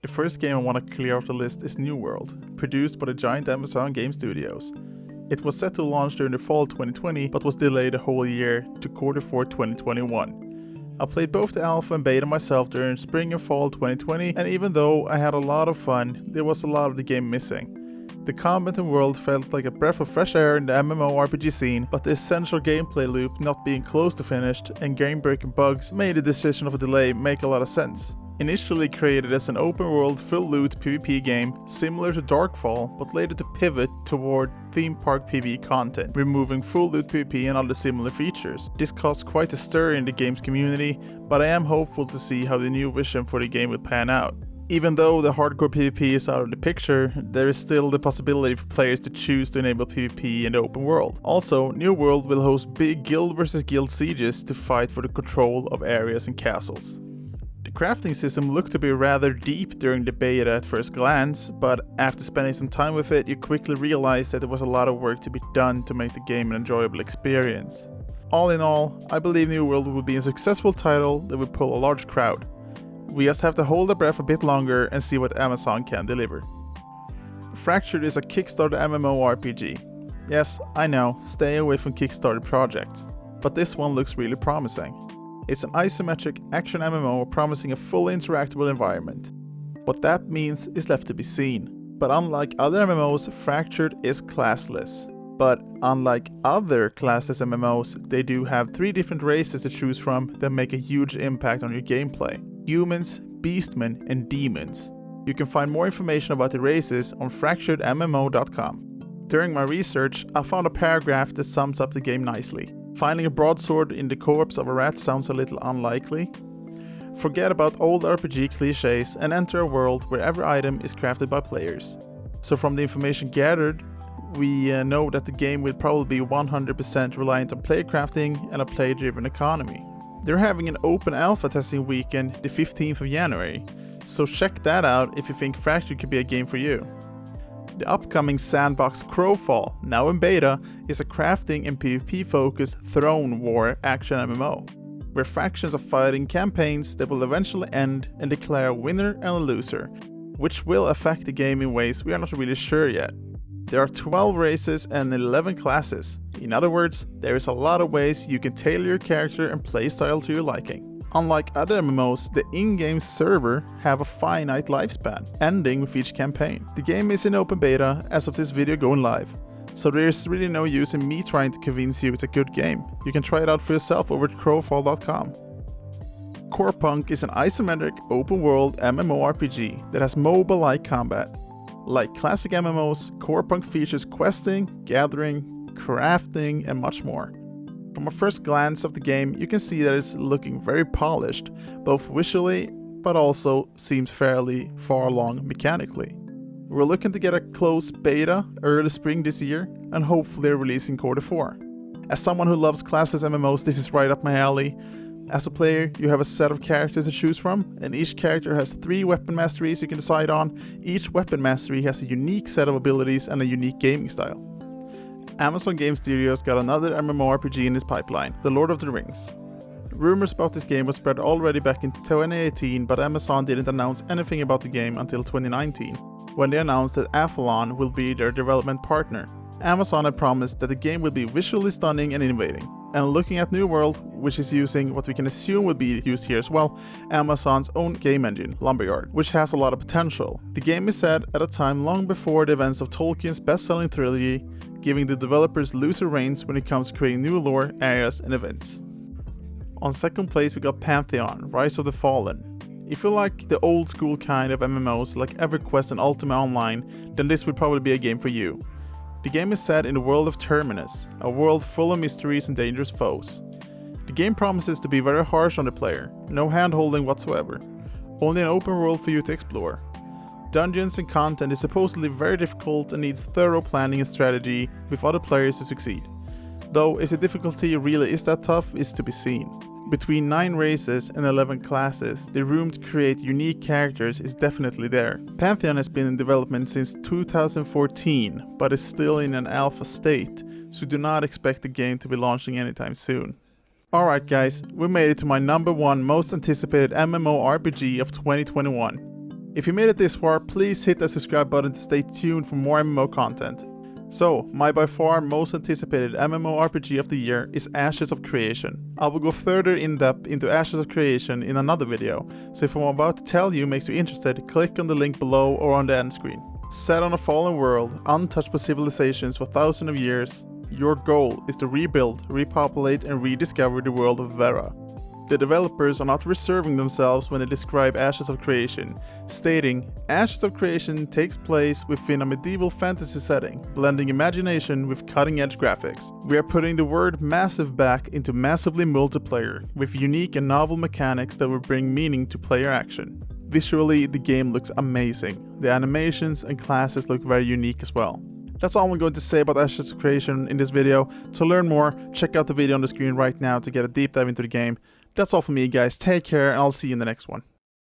The first game I want to clear off the list is New World, produced by the giant Amazon Game Studios. It was set to launch during the fall 2020, but was delayed a whole year to Q4 2021. I played both the alpha and beta myself during spring and fall 2020, and even though I had a lot of fun, there was a lot of the game missing. The combat and world felt like a breath of fresh air in the MMORPG scene, but the essential gameplay loop not being close to finished and game-breaking bugs made the decision of a delay make a lot of sense. Initially created as an open-world full-loot PvP game similar to Darkfall, but later to pivot toward theme park PvE content, removing full-loot PvP and other similar features. This caused quite a stir in the game's community, but I am hopeful to see how the new vision for the game will pan out. Even though the hardcore PvP is out of the picture, there is still the possibility for players to choose to enable PvP in the open world. Also, New World will host big guild versus guild sieges to fight for the control of areas and castles. The crafting system looked to be rather deep during the beta at first glance, but after spending some time with it, you quickly realized that there was a lot of work to be done to make the game an enjoyable experience. All in all, I believe New World will be a successful title that will pull a large crowd. We just have to hold our breath a bit longer and see what Amazon can deliver. Fractured is a Kickstarter MMORPG. Yes, I know, stay away from Kickstarter projects, but this one looks really promising. It's an isometric action MMO promising a fully interactable environment. What that means is left to be seen. But unlike other MMOs, Fractured is classless. But unlike other classless MMOs, they do have 3 different races to choose from that make a huge impact on your gameplay. Humans, beastmen, and demons. You can find more information about the races on fracturedmmo.com. During my research, I found a paragraph that sums up the game nicely. Finding a broadsword in the corpse of a rat sounds a little unlikely. Forget about old RPG cliches and enter a world where every item is crafted by players. So from the information gathered, we know that the game will probably be 100% reliant on player crafting and a player-driven economy. They're having an open alpha testing weekend the 15th of January, so check that out if you think Fractured could be a game for you. The upcoming sandbox Crowfall, now in beta, is a crafting and PvP focused throne war action MMO, where factions are fighting campaigns that will eventually end and declare a winner and a loser, which will affect the game in ways we are not really sure yet. There are 12 races and 11 classes. In other words, there is a lot of ways you can tailor your character and playstyle to your liking. Unlike other MMOs, the in-game server have a finite lifespan, ending with each campaign. The game is in open beta as of this video going live, so there is really no use in me trying to convince you it's a good game. You can try it out for yourself over at crowfall.com. Corepunk is an isometric open-world MMORPG that has mobile-like combat. Like classic MMOs, Corepunk features questing, gathering, crafting, and much more. From a first glance of the game, you can see that it's looking very polished, both visually, but also seems fairly far along mechanically. We're looking to get a close beta early spring this year, and hopefully releasing Q4. As someone who loves classless MMOs, this is right up my alley. As a player, you have a set of characters to choose from, and each character has 3 weapon masteries you can decide on. Each weapon mastery has a unique set of abilities and a unique gaming style. Amazon Game Studios got another MMORPG in its pipeline, The Lord of the Rings. Rumors about this game were spread already back in 2018, but Amazon didn't announce anything about the game until 2019, when they announced that Athlon will be their development partner. Amazon had promised that the game will be visually stunning and innovating. And looking at New World, which is using what we can assume will be used here as well, Amazon's own game engine, Lumberyard, which has a lot of potential. The game is set at a time long before the events of Tolkien's best-selling trilogy, giving the developers looser reins when it comes to creating new lore, areas, and events. On second place we got Pantheon, Rise of the Fallen. If you like the old school kind of MMOs like EverQuest and Ultima Online, then this would probably be a game for you. The game is set in the world of Terminus, a world full of mysteries and dangerous foes. The game promises to be very harsh on the player, no hand-holding whatsoever, only an open world for you to explore. Dungeons and content is supposedly very difficult and needs thorough planning and strategy with other players to succeed. Though if the difficulty really is that tough is to be seen. Between 9 races and 11 classes, the room to create unique characters is definitely there. Pantheon has been in development since 2014, but is still in an alpha state, so do not expect the game to be launching anytime soon. Alright guys, we made it to my number 1 most anticipated MMORPG of 2021. If you made it this far, please hit that subscribe button to stay tuned for more MMO content. So, my by far most anticipated MMORPG of the year is Ashes of Creation. I will go further in depth into Ashes of Creation in another video, so if what I'm about to tell you makes you interested, click on the link below or on the end screen. Set on a fallen world, untouched by civilizations for thousands of years, your goal is to rebuild, repopulate and rediscover the world of Vera. The developers are not reserving themselves when they describe Ashes of Creation, stating, Ashes of Creation takes place within a medieval fantasy setting, blending imagination with cutting-edge graphics. We are putting the word massive back into massively multiplayer, with unique and novel mechanics that will bring meaning to player action. Visually, the game looks amazing. The animations and classes look very unique as well. That's all I'm going to say about Ashes of Creation in this video. To learn more, check out the video on the screen right now to get a deep dive into the game. That's all for me guys, take care and I'll see you in the next one.